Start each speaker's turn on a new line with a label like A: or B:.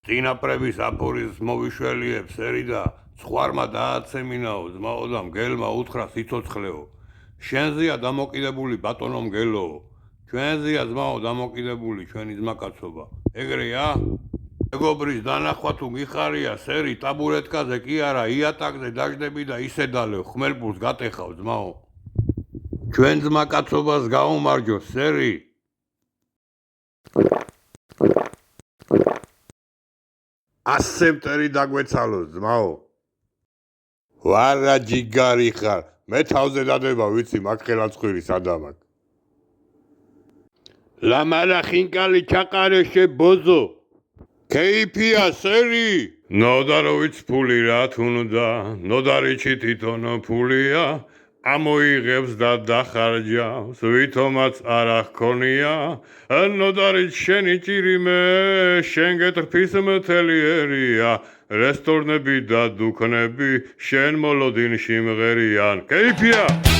A: წინაპრების აფორის მოვიშველიებს ერი და ცხვარმა დააცემინაო ძმაო და მგელმა უთხრა სიცოცხლეო შენზეა დამოკიდებული ბატონო მგელო ჩვენზეა ძმაო დამოკიდებული ჩვენი ძმაკაცობა ეგრეა მეგობრის დანახვა თუ მიხარია სერი ტაბურეტკაზე კი არა იატაკზე დაждები და ისე დალევ ხმელპულს გატეხავ ძმაო ჩვენ ძმაკაცობას გაუმარჯო სერი ასე მტერი დაგვეცალოს ძმაო ვარა ჯიგარი ხარ მე თავზე დადება ვიცი მაგ ხელაცხვირი სადამ აქვს ლამარა ხინკალი ჩაყარეშე ბოზო ქეიფია სერი ნოდაროვიც ფული რა თუნდა ნოდარიჩი თვითონ ფულია ამოიღებს და დახარჯავს ვითომაც არ ახქონია ნოდარიც შენი ჭირიმე შენ გეტრფის მთელიერია რესტორნები და დუქნები შენ მოლოდინში მღერიან ქეიფია